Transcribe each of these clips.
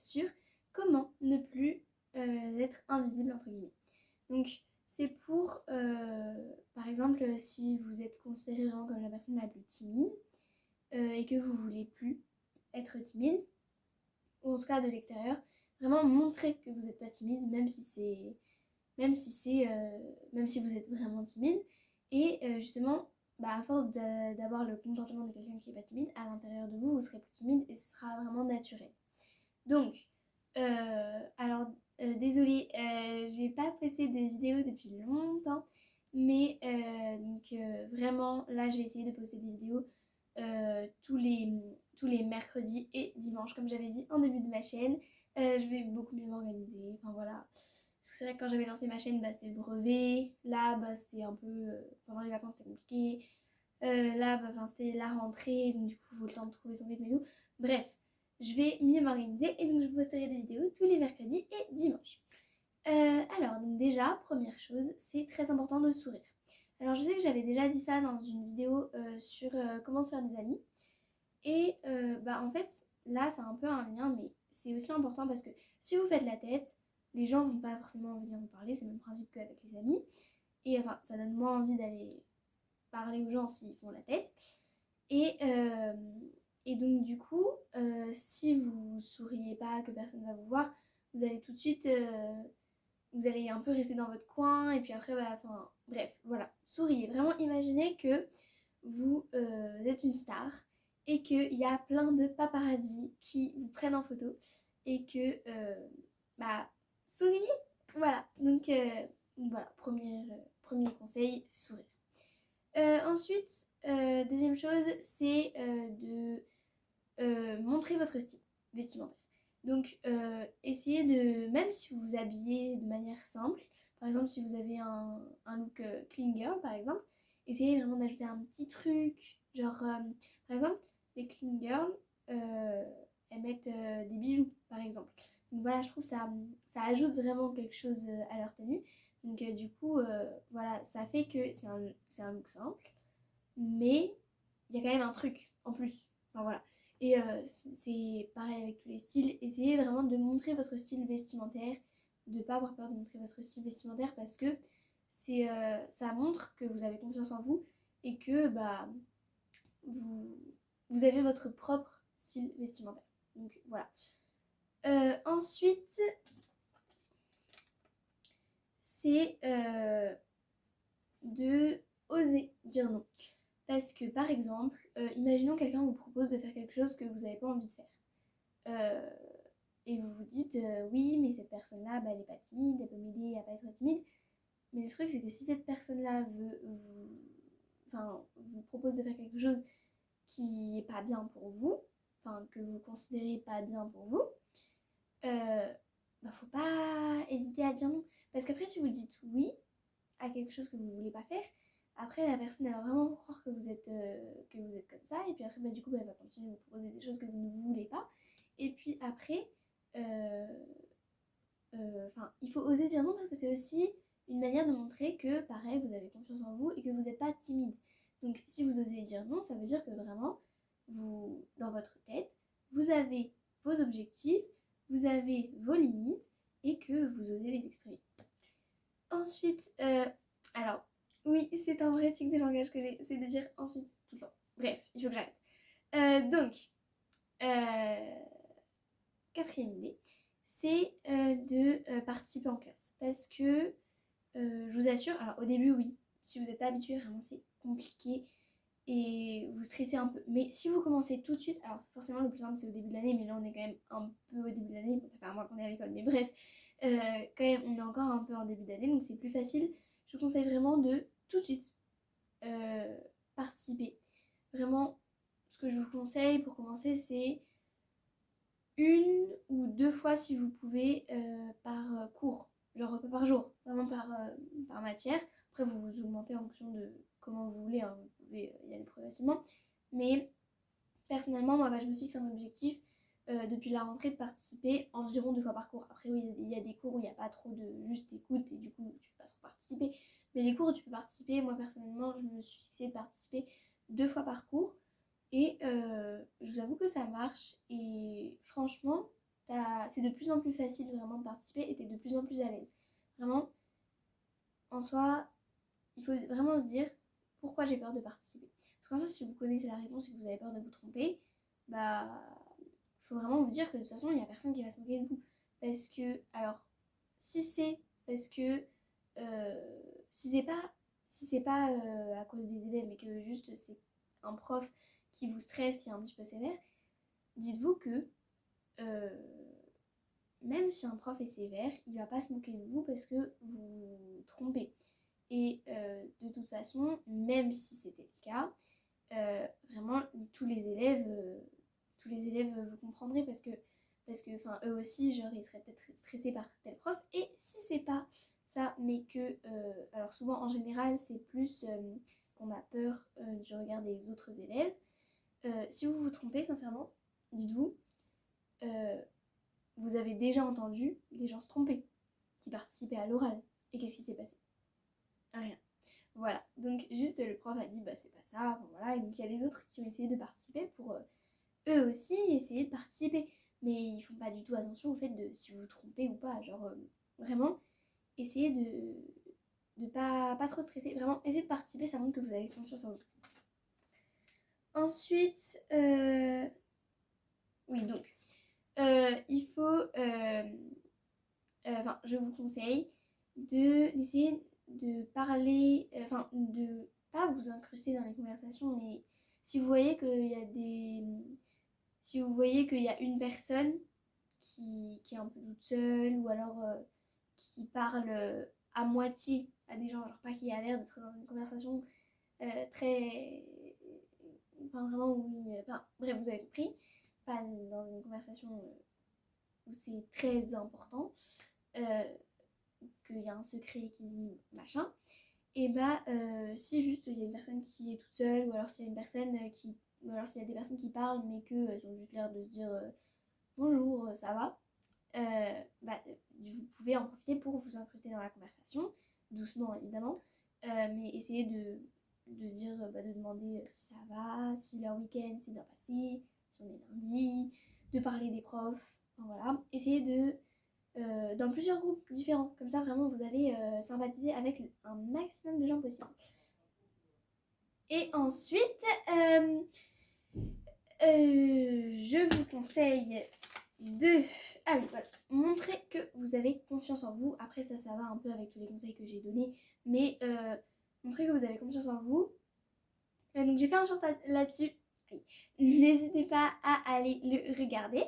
sur comment ne plus être invisible entre guillemets. Donc c'est pour, par exemple, si vous êtes considéré vraiment comme la personne la plus timide et que vous voulez plus être timide, ou en tout cas de l'extérieur, vraiment montrer que vous n'êtes pas timide, même si vous êtes vraiment timide. Et justement, à force d'avoir le comportement de quelqu'un qui n'est pas timide, à l'intérieur de vous, vous serez plus timide et ce sera vraiment naturel. Donc, désolée, j'ai pas posté de vidéo depuis longtemps, mais vraiment, là, je vais essayer de poster des vidéos tous les mercredis et dimanches, comme j'avais dit en début de ma chaîne. Je vais beaucoup mieux m'organiser, enfin voilà. Parce que c'est vrai que quand j'avais lancé ma chaîne, c'était le brevet. Là, c'était un peu... pendant les vacances, c'était compliqué. Là, c'était la rentrée, donc du coup, il faut le temps de trouver son rythme et tout. Bref, je vais mieux m'organiser et donc je posterai des vidéos tous les mercredis et dimanches. Alors, donc déjà, première chose, c'est très important de sourire. Alors, je sais que j'avais déjà dit ça dans une vidéo sur comment se faire des amis. Et en fait, là, c'est un peu un lien, mais c'est aussi important parce que si vous faites la tête, les gens vont pas forcément venir vous parler, c'est le même principe qu'avec les amis. Et enfin, ça donne moins envie d'aller parler aux gens s'ils font la tête. Et, euh, et donc, du coup, si vous souriez pas, que personne va vous voir, vous allez tout de suite, vous allez un peu rester dans votre coin. Et puis après, bref, voilà. Souriez. Vraiment, imaginez que vous êtes une star et qu'il y a plein de paparazzis qui vous prennent en photo et que, souriez. Voilà. Donc, voilà, premier conseil, sourire. Ensuite, deuxième chose, c'est de montrer votre style vestimentaire. Donc, essayez de, même si vous vous habillez de manière simple, par exemple, si vous avez un look clean girl, par exemple, essayez vraiment d'ajouter un petit truc, genre, par exemple, les clean girls, elles mettent des bijoux, par exemple. Donc voilà, je trouve ça ajoute vraiment quelque chose à leur tenue. Donc du coup, voilà, ça fait que c'est un look simple, mais il y a quand même un truc en plus. Enfin voilà. Et c'est pareil avec tous les styles. Essayez vraiment de montrer votre style vestimentaire, de ne pas avoir peur de montrer votre style vestimentaire parce que ça montre que vous avez confiance en vous et que vous, vous avez votre propre style vestimentaire. Donc voilà. Ensuite, c'est de oser dire non. Parce que par exemple, imaginons quelqu'un vous propose de faire quelque chose que vous n'avez pas envie de faire. Euh, et vous vous dites oui, mais cette personne-là, elle n'est pas timide, elle peut m'aider à pas être timide. Mais le truc, c'est que si cette personne-là vous propose de faire quelque chose qui est pas bien pour vous, que vous considérez pas bien pour vous, faut pas hésiter à dire non. Parce qu'après, si vous dites oui à quelque chose que vous voulez pas faire, après la personne elle va vraiment croire que vous êtes comme ça, et puis après du coup elle va continuer à vous proposer des choses que vous ne voulez pas, et puis après il faut oser dire non parce que c'est aussi une manière de montrer que pareil vous avez confiance en vous et que vous n'êtes pas timide. Donc si vous osez dire non, ça veut dire que vraiment vous, dans votre tête, vous avez vos objectifs, vous avez vos limites et que vous osez les exprimer. Ensuite, alors, oui, c'est un vrai tic de langage que j'ai, c'est de dire ensuite tout le temps. Bref, il faut que j'arrête. Quatrième idée, c'est de participer en classe. Parce que, je vous assure, alors au début, oui, si vous n'êtes pas habitué, vraiment c'est compliqué et vous stressez un peu. Mais si vous commencez tout de suite, alors forcément le plus simple c'est au début de l'année, mais là on est quand même un peu au début de l'année, bon, ça fait un mois qu'on est à l'école, mais bref, quand même on est encore un peu en début d'année, donc c'est plus facile. Je vous conseille vraiment de tout de suite participer. Vraiment, ce que je vous conseille pour commencer, c'est une ou deux fois si vous pouvez par cours, genre pas par jour, vraiment par matière. Après vous vous augmentez en fonction de comment vous voulez, hein. Vous pouvez y aller progressivement, mais personnellement moi je me fixe un objectif depuis la rentrée de participer environ deux fois par cours. Après oui, il y a des cours où il n'y a pas trop de juste écoute et du coup tu peux pas trop participer, mais les cours où tu peux participer, moi personnellement je me suis fixé de participer deux fois par cours. Et je vous avoue que ça marche et franchement, c'est de plus en plus facile vraiment de participer et t'es de plus en plus à l'aise. Vraiment, en soi, il faut vraiment se dire pourquoi j'ai peur de participer. Parce qu'en soi, si vous connaissez la réponse et que vous avez peur de vous tromper, bah, faut vraiment vous dire que de toute façon, il n'y a personne qui va se moquer de vous. Parce que, alors, si c'est parce que, si c'est pas à cause des élèves, mais que juste c'est un prof qui vous stresse, qui est un petit peu sévère, dites-vous que même si un prof est sévère, il va pas se moquer de vous parce que vous vous trompez. Et de toute façon, même si c'était le cas, vraiment tous les élèves vous comprendraient parce que eux aussi, genre, ils seraient peut-être stressés par tel prof. Et si c'est pas ça, mais que, alors souvent en général, c'est plus qu'on a peur du regard des autres élèves. Si vous vous trompez, sincèrement, dites-vous, vous avez déjà entendu des gens se tromper, qui participaient à l'oral. Et qu'est-ce qui s'est passé? Rien. Voilà, donc juste le prof a dit bah c'est pas ça, bon, voilà, et donc il y a les autres qui ont essayé de participer pour eux aussi essayer de participer, mais ils font pas du tout attention au fait de si vous vous trompez ou pas, genre vraiment essayez de pas trop stresser, vraiment essayez de participer, ça montre que vous avez confiance en vous. Ensuite, oui donc, il faut, je vous conseille d'essayer de parler, de pas vous incruster dans les conversations, mais si vous voyez qu'il y a si vous voyez qu'il y a une personne qui est un peu toute seule, ou alors qui parle à moitié à des gens, genre pas qui a l'air d'être dans une conversation très, enfin vraiment bref, vous avez compris, pas dans une conversation où c'est très important, qu'il y a un secret qui se dit machin, et bah si juste il y a une personne qui est toute seule, ou alors s'il y a une personne ou alors s'il y a des personnes qui parlent mais qu'elles ont juste l'air de se dire bonjour, ça va, vous pouvez en profiter pour vous incruster dans la conversation, doucement évidemment, mais essayez de dire, de demander si ça va, si leur week-end s'est bien passé, si on est lundi, de parler des profs, enfin, voilà, essayez dans plusieurs groupes différents, comme ça vraiment vous allez sympathiser avec un maximum de gens possible. Et ensuite, je vous conseille de montrer que vous avez confiance en vous. Après ça va un peu avec tous les conseils que j'ai donnés, mais montrer que vous avez confiance en vous. Donc j'ai fait un short là-dessus, n'hésitez pas à aller le regarder.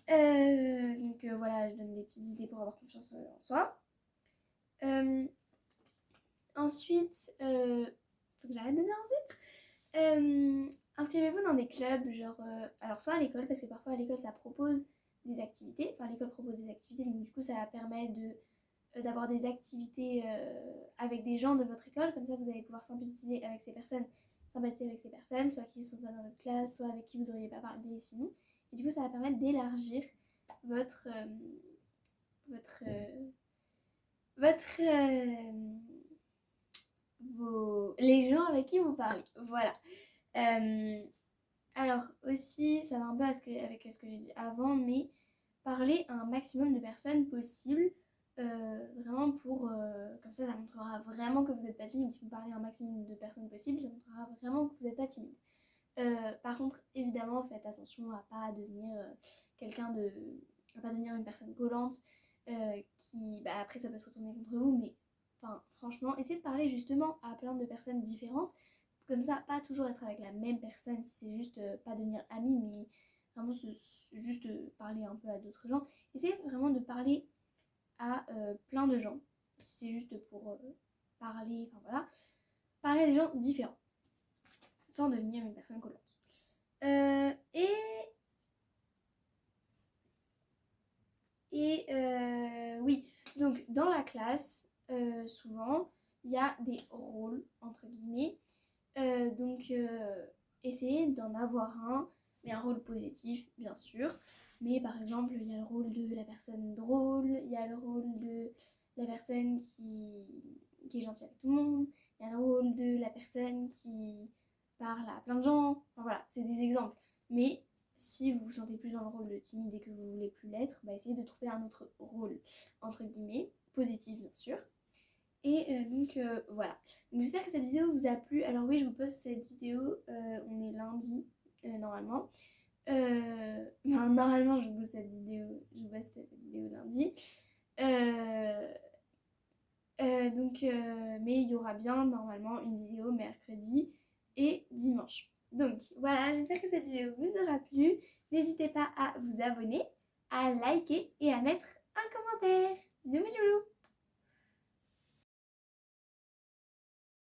Donc voilà, je donne des petites idées pour avoir confiance en soi. Ensuite, faut que j'arrête de dire ensuite. Inscrivez-vous dans des clubs, genre, alors soit à l'école, parce que parfois à l'école ça propose des activités, enfin l'école propose des activités, donc du coup ça permet d'avoir des activités avec des gens de votre école, comme ça vous allez pouvoir sympathiser avec ces personnes, soit qui ne sont pas dans votre classe, soit avec qui vous n'auriez pas parlé sinon. Et du coup ça va permettre d'élargir les gens avec qui vous parlez. Voilà. Alors aussi, ça va un peu avec ce que j'ai dit avant, mais parler à un maximum de personnes possible, vraiment comme ça montrera vraiment que vous n'êtes pas timide. Si vous parlez à un maximum de personnes possible, ça montrera vraiment que vous n'êtes pas timide. Par contre, évidemment, faites attention à pas devenir à pas devenir une personne collante, qui, après ça peut se retourner contre vous, mais franchement, essayez de parler justement à plein de personnes différentes. Comme ça, pas toujours être avec la même personne, si c'est juste pas devenir ami, mais vraiment juste parler un peu à d'autres gens. Essayez vraiment de parler à plein de gens, si c'est juste pour parler, enfin voilà, parler à des gens différents, sans devenir une personne collante. Oui, donc dans la classe, souvent, il y a des rôles, entre guillemets. Donc, essayez d'en avoir un, mais un rôle positif, bien sûr. Mais par exemple, il y a le rôle de la personne drôle, il y a le rôle de la personne qui est gentille avec tout le monde, il y a le rôle de la personne qui parle à plein de gens. Enfin voilà, c'est des exemples. Mais si vous vous sentez plus dans le rôle de timide et que vous voulez plus l'être, bah essayez de trouver un autre rôle, entre guillemets, positif bien sûr. Et voilà. Donc j'espère que cette vidéo vous a plu. Alors oui, je vous poste cette vidéo, on est lundi normalement. Normalement je vous poste cette vidéo lundi. Mais il y aura bien normalement une vidéo mercredi et dimanche. Donc voilà, j'espère que cette vidéo vous aura plu. N'hésitez pas à vous abonner, à liker et à mettre un commentaire. Bisous mes loulous!